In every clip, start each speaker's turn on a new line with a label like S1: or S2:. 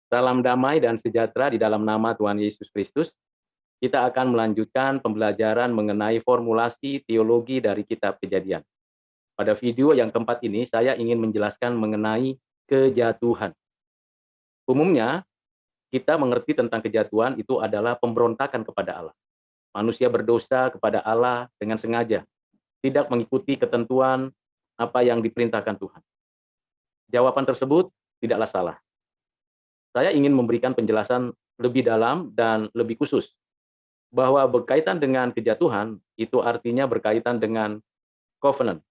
S1: Salam damai dan sejahtera di dalam nama Tuhan Yesus Kristus. Kita akan melanjutkan pembelajaran mengenai formulasi teologi dari kitab Kejadian. Pada video yang keempat ini, saya ingin menjelaskan mengenai kejatuhan. Umumnya, kita mengerti tentang kejatuhan itu adalah pemberontakan kepada Allah. Manusia berdosa kepada Allah dengan sengaja, tidak mengikuti ketentuan apa yang diperintahkan Tuhan. Jawaban tersebut tidaklah salah. Saya ingin memberikan penjelasan lebih dalam dan lebih khusus bahwa berkaitan dengan kejatuhan itu artinya berkaitan dengan covenant.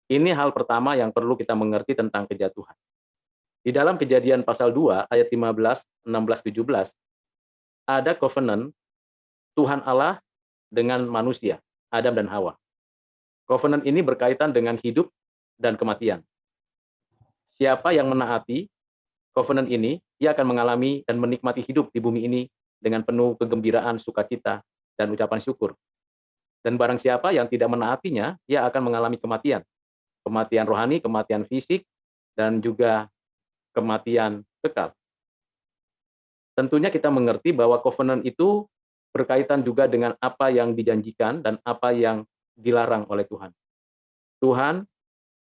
S1: Ini hal pertama yang perlu kita mengerti tentang kejatuhan. Di dalam Kejadian pasal 2 ayat 15, 16, 17 ada covenant Tuhan Allah dengan manusia, Adam dan Hawa. Covenant ini berkaitan dengan hidup dan kematian. Siapa yang menaati covenant ini, ia akan mengalami dan menikmati hidup di bumi ini dengan penuh kegembiraan, sukacita, dan ucapan syukur. Dan barang siapa yang tidak menaatinya, ia akan mengalami kematian. Kematian rohani, kematian fisik, dan juga kematian kekal. Tentunya kita mengerti bahwa covenant itu berkaitan juga dengan apa yang dijanjikan dan apa yang dilarang oleh Tuhan. Tuhan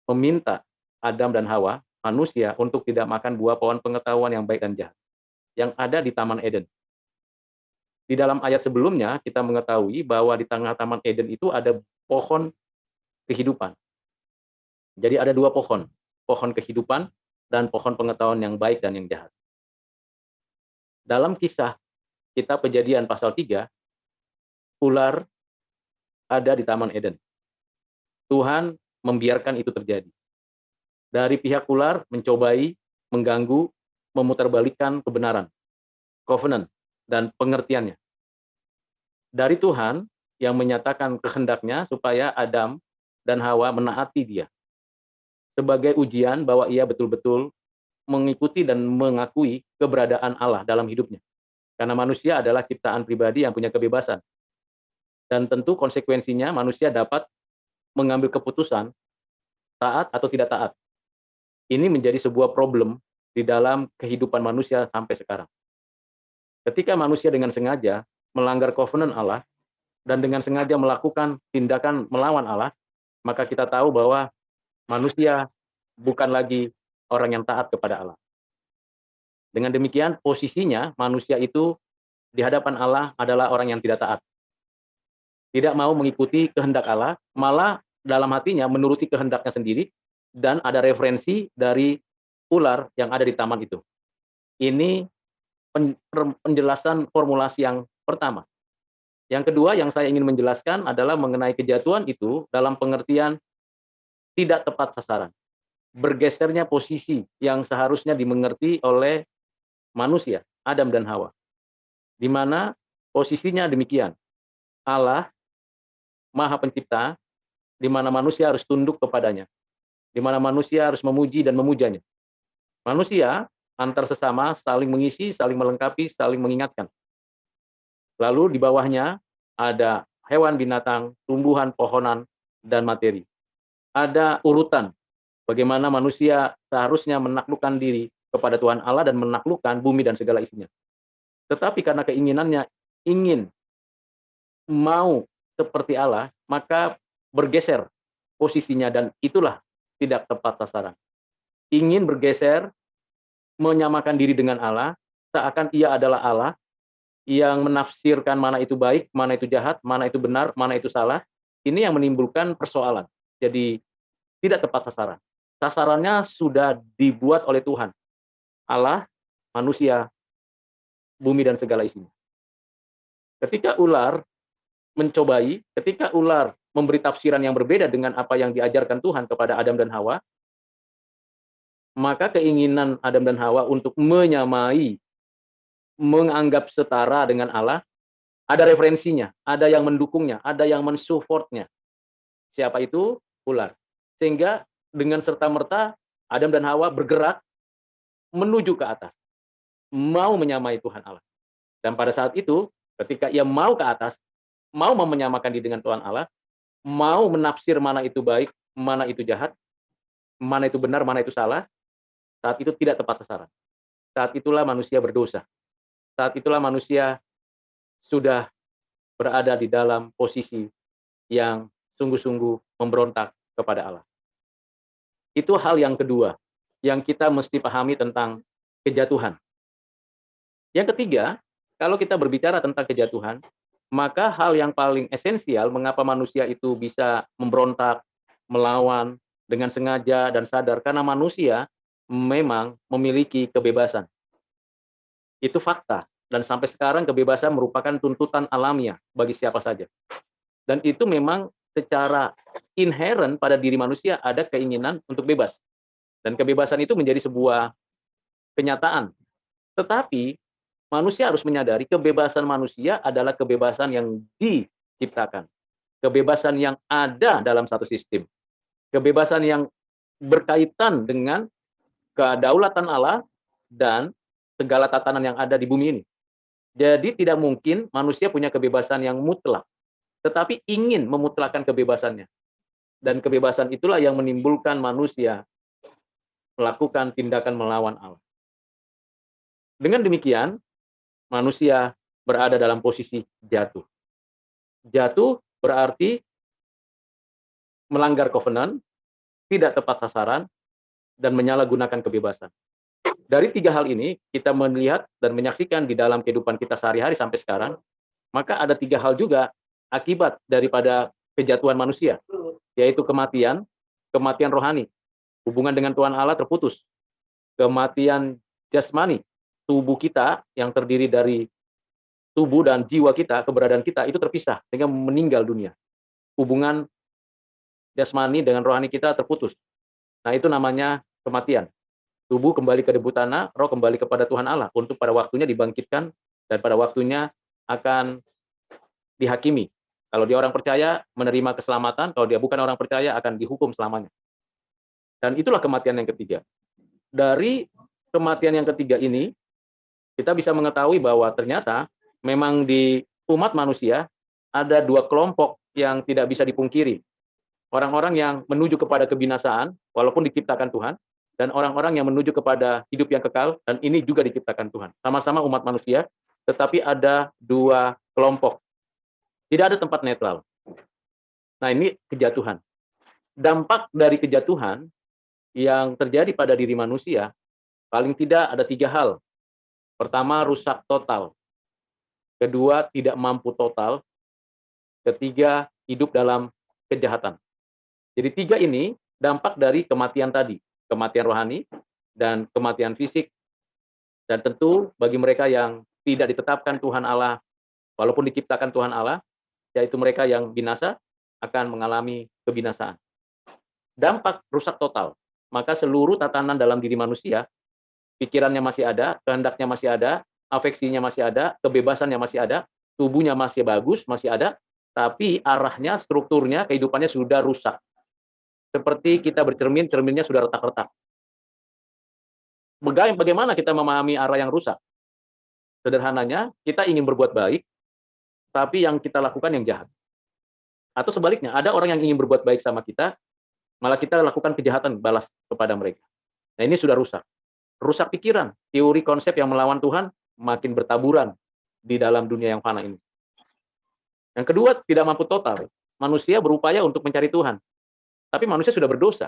S1: meminta Adam dan Hawa, manusia, untuk tidak makan buah pohon pengetahuan yang baik dan jahat yang ada di Taman Eden. Di dalam ayat sebelumnya, kita mengetahui bahwa di tengah Taman Eden itu ada pohon kehidupan. Jadi ada dua pohon, pohon kehidupan dan pohon pengetahuan yang baik dan yang jahat. Dalam kisah kitab Kejadian pasal 3, ular ada di Taman Eden. Tuhan membiarkan itu terjadi. Dari pihak ular mencobai, mengganggu, memutarbalikkan kebenaran, covenant, dan pengertiannya. Dari Tuhan yang menyatakan kehendaknya supaya Adam dan Hawa menaati dia. Sebagai ujian bahwa ia betul-betul mengikuti dan mengakui keberadaan Allah dalam hidupnya. Karena manusia adalah ciptaan pribadi yang punya kebebasan. Dan tentu konsekuensinya manusia dapat mengambil keputusan taat atau tidak taat. Ini menjadi sebuah problem di dalam kehidupan manusia sampai sekarang. Ketika manusia dengan sengaja melanggar covenant Allah dan dengan sengaja melakukan tindakan melawan Allah, maka kita tahu bahwa manusia bukan lagi orang yang taat kepada Allah. Dengan demikian, posisinya manusia itu di hadapan Allah adalah orang yang tidak taat. Tidak mau mengikuti kehendak Allah, malah dalam hatinya menuruti kehendaknya sendiri, dan ada referensi dari ular yang ada di taman itu. Ini penjelasan formulasi yang pertama. Yang kedua yang saya ingin menjelaskan adalah mengenai kejatuhan itu dalam pengertian tidak tepat sasaran. Bergesernya posisi yang seharusnya dimengerti oleh manusia, Adam dan Hawa. Di mana posisinya demikian. Allah Maha Pencipta, di mana manusia harus tunduk kepadanya. Di mana manusia harus memuji dan memujanya. Manusia antar sesama saling mengisi, saling melengkapi, saling mengingatkan. Lalu di bawahnya ada hewan, binatang, tumbuhan, pohonan, dan materi. Ada urutan bagaimana manusia seharusnya menaklukkan diri kepada Tuhan Allah dan menaklukkan bumi dan segala isinya. Tetapi karena keinginannya ingin mau seperti Allah, maka bergeser posisinya dan itulah tidak tepat sasaran. Ingin bergeser, menyamakan diri dengan Allah, seakan ia adalah Allah, yang menafsirkan mana itu baik, mana itu jahat, mana itu benar, mana itu salah. Ini yang menimbulkan persoalan. Jadi tidak tepat sasaran. Sasarannya sudah dibuat oleh Tuhan. Allah, manusia, bumi dan segala isinya. Ketika ular mencobai, ketika ular memberi tafsiran yang berbeda dengan apa yang diajarkan Tuhan kepada Adam dan Hawa, maka keinginan Adam dan Hawa untuk menyamai, menganggap setara dengan Allah, ada referensinya, ada yang mendukungnya, ada yang mensupportnya. Siapa itu? Ular. Sehingga dengan serta-merta Adam dan Hawa bergerak menuju ke atas, mau menyamai Tuhan Allah. Dan pada saat itu, ketika ia mau ke atas, mau menyamakan diri dengan Tuhan Allah, mau menafsir mana itu baik, mana itu jahat, mana itu benar, mana itu salah, saat itu tidak tepat sasaran. saat itulah manusia berdosa. Saat itulah manusia sudah berada di dalam posisi yang sungguh-sungguh memberontak kepada Allah. Itu hal yang kedua yang kita mesti pahami tentang kejatuhan. Yang ketiga, kalau kita berbicara tentang kejatuhan, maka hal yang paling esensial mengapa manusia itu bisa memberontak, melawan dengan sengaja dan sadar, karena manusia memang memiliki kebebasan. Itu fakta. Dan sampai sekarang kebebasan merupakan tuntutan alamiah bagi siapa saja. Dan itu memang secara inherent pada diri manusia ada keinginan untuk bebas. Dan kebebasan itu menjadi sebuah kenyataan. Tetapi manusia harus menyadari kebebasan manusia adalah kebebasan yang diciptakan. Kebebasan yang ada dalam satu sistem. Kebebasan yang berkaitan dengan kedaulatan Allah dan segala tatanan yang ada di bumi ini. Jadi tidak mungkin manusia punya kebebasan yang mutlak, tetapi ingin memutlakkan kebebasannya. Dan kebebasan itulah yang menimbulkan manusia melakukan tindakan melawan Allah. Dengan demikian, manusia berada dalam posisi jatuh. Jatuh berarti melanggar covenant, tidak tepat sasaran, dan menyalahgunakan kebebasan. Dari tiga hal ini, kita melihat dan menyaksikan di dalam kehidupan kita sehari-hari sampai sekarang, maka ada tiga hal juga akibat daripada kejatuhan manusia, yaitu kematian, kematian rohani, hubungan dengan Tuhan Allah terputus, kematian jasmani, tubuh kita yang terdiri dari tubuh dan jiwa kita, keberadaan kita itu terpisah dengan meninggal dunia. Hubungan jasmani dengan rohani kita terputus. Nah, itu namanya kematian. Tubuh kembali ke debu tanah, roh kembali kepada Tuhan Allah untuk pada waktunya dibangkitkan dan pada waktunya akan dihakimi. Kalau dia orang percaya menerima keselamatan, kalau dia bukan orang percaya akan dihukum selamanya. Dan itulah kematian yang ketiga. Dari kematian yang ketiga ini, kita bisa mengetahui bahwa ternyata memang di umat manusia ada dua kelompok yang tidak bisa dipungkiri. Orang-orang yang menuju kepada kebinasaan, walaupun diciptakan Tuhan, dan orang-orang yang menuju kepada hidup yang kekal, dan ini juga diciptakan Tuhan. Sama-sama umat manusia, tetapi ada dua kelompok. Tidak ada tempat netral. Nah, ini kejatuhan. Dampak dari kejatuhan yang terjadi pada diri manusia, paling tidak ada tiga hal. Pertama, rusak total. Kedua, tidak mampu total. Ketiga, hidup dalam kejahatan. Jadi tiga ini dampak dari kematian tadi. Kematian rohani dan kematian fisik. Dan tentu bagi mereka yang tidak ditetapkan Tuhan Allah, walaupun diciptakan Tuhan Allah, yaitu mereka yang binasa, akan mengalami kebinasaan. Dampak rusak total. Maka seluruh tatanan dalam diri manusia, pikirannya masih ada, kehendaknya masih ada, afeksinya masih ada, kebebasannya masih ada, tubuhnya masih bagus, masih ada, tapi arahnya, strukturnya, kehidupannya sudah rusak. Seperti kita bercermin, cerminnya sudah retak-retak. Bagaimana kita memahami arah yang rusak? Sederhananya, kita ingin berbuat baik, tapi yang kita lakukan yang jahat. Atau sebaliknya, ada orang yang ingin berbuat baik sama kita, malah kita lakukan kejahatan balas kepada mereka. Nah, ini sudah rusak. Rusak pikiran, teori konsep yang melawan Tuhan makin bertaburan di dalam dunia yang fana ini. Yang kedua, tidak mampu total. Manusia berupaya untuk mencari Tuhan. Tapi manusia sudah berdosa,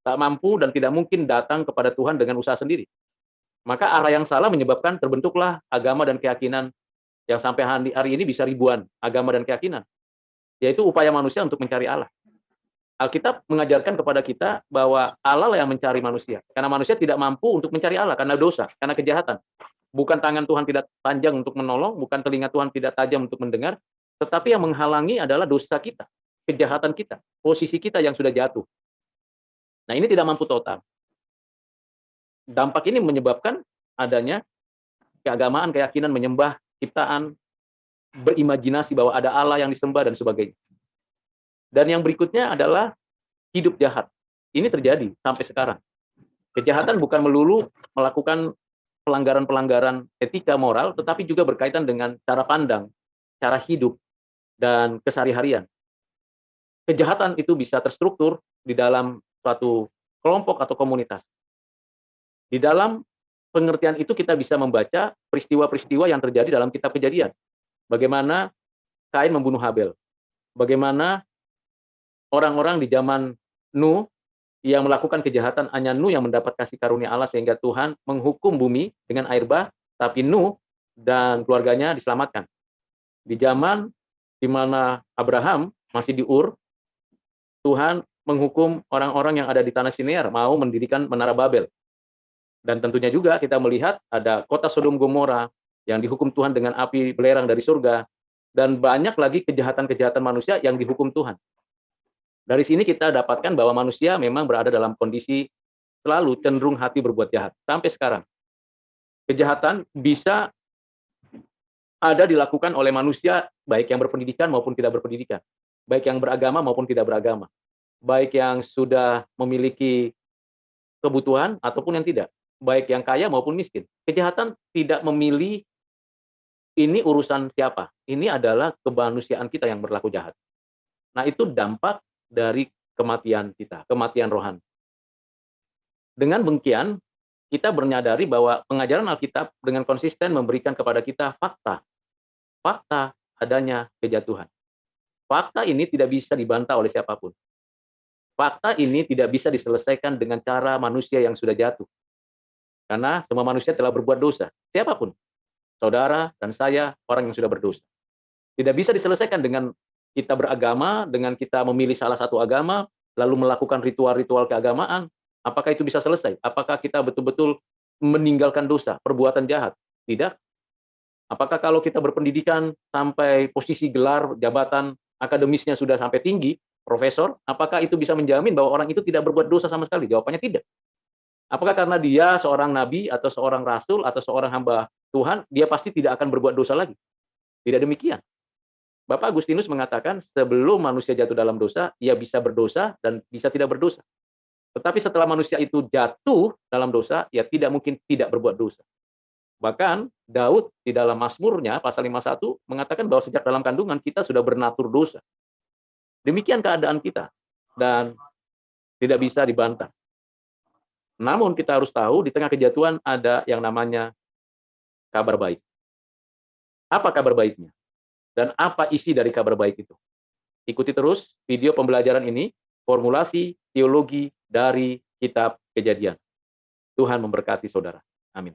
S1: tak mampu dan tidak mungkin datang kepada Tuhan dengan usaha sendiri. Maka arah yang salah menyebabkan terbentuklah agama dan keyakinan yang sampai hari ini bisa ribuan agama dan keyakinan, yaitu upaya manusia untuk mencari Allah. Alkitab mengajarkan kepada kita bahwa Allah lah yang mencari manusia, karena manusia tidak mampu untuk mencari Allah karena dosa, karena kejahatan. Bukan tangan Tuhan tidak panjang untuk menolong, bukan telinga Tuhan tidak tajam untuk mendengar, tetapi yang menghalangi adalah dosa kita, kejahatan kita, posisi kita yang sudah jatuh. Nah, ini tidak mampu total. Dampak ini menyebabkan adanya keagamaan, keyakinan menyembah ciptaan, berimajinasi bahwa ada Allah yang disembah dan sebagainya. Dan yang berikutnya adalah hidup jahat. Ini terjadi sampai sekarang. Kejahatan bukan melulu melakukan pelanggaran-pelanggaran etika moral, tetapi juga berkaitan dengan cara pandang, cara hidup, dan keseharian. Kejahatan itu bisa terstruktur di dalam suatu kelompok atau komunitas. Di dalam pengertian itu kita bisa membaca peristiwa-peristiwa yang terjadi dalam kitab Kejadian. Bagaimana Kain membunuh Habel. Bagaimana orang-orang di zaman Nuh yang melakukan kejahatan, hanya Nuh yang mendapat kasih karunia Allah sehingga Tuhan menghukum bumi dengan air bah, tapi Nuh dan keluarganya diselamatkan. Di zaman di mana Abraham masih di Ur, Tuhan menghukum orang-orang yang ada di tanah Sinear mau mendirikan Menara Babel. Dan tentunya juga kita melihat ada kota Sodom Gomora yang dihukum Tuhan dengan api belerang dari surga, dan banyak lagi kejahatan-kejahatan manusia yang dihukum Tuhan. Dari sini kita dapatkan bahwa manusia memang berada dalam kondisi selalu cenderung hati berbuat jahat. Sampai sekarang, kejahatan bisa ada dilakukan oleh manusia, baik yang berpendidikan maupun tidak berpendidikan, baik yang beragama maupun tidak beragama, baik yang sudah memiliki kebutuhan ataupun yang tidak, baik yang kaya maupun miskin. Kejahatan tidak memilih ini urusan siapa, ini adalah kemanusiaan kita yang berlaku jahat. Nah, itu dampak dari kematian kita, kematian rohani. Dengan demikian, kita menyadari bahwa pengajaran Alkitab dengan konsisten memberikan kepada kita fakta adanya kejatuhan. Fakta ini tidak bisa dibantah oleh siapapun. Fakta ini tidak bisa diselesaikan dengan cara manusia yang sudah jatuh. Karena semua manusia telah berbuat dosa, siapapun. Saudara dan saya, orang yang sudah berdosa. Tidak bisa diselesaikan dengan kita beragama, dengan kita memilih salah satu agama, lalu melakukan ritual-ritual keagamaan. Apakah itu bisa selesai? Apakah kita betul-betul meninggalkan dosa, perbuatan jahat? Tidak. Apakah kalau kita berpendidikan sampai posisi gelar, jabatan akademisnya sudah sampai tinggi, profesor, apakah itu bisa menjamin bahwa orang itu tidak berbuat dosa sama sekali? Jawabannya tidak. Apakah karena dia seorang nabi atau seorang rasul atau seorang hamba Tuhan, dia pasti tidak akan berbuat dosa lagi? Tidak demikian. Bapak Agustinus mengatakan sebelum manusia jatuh dalam dosa, ia bisa berdosa dan bisa tidak berdosa. Tetapi setelah manusia itu jatuh dalam dosa, ia tidak mungkin tidak berbuat dosa. Bahkan Daud di dalam Mazmurnya pasal 51 mengatakan bahwa sejak dalam kandungan kita sudah bernatur dosa. Demikian keadaan kita dan tidak bisa dibantah. Namun kita harus tahu di tengah kejatuhan ada yang namanya kabar baik. Apa kabar baiknya? Dan apa isi dari kabar baik itu? Ikuti terus video pembelajaran ini, formulasi teologi dari kitab Kejadian. Tuhan memberkati saudara. Amin.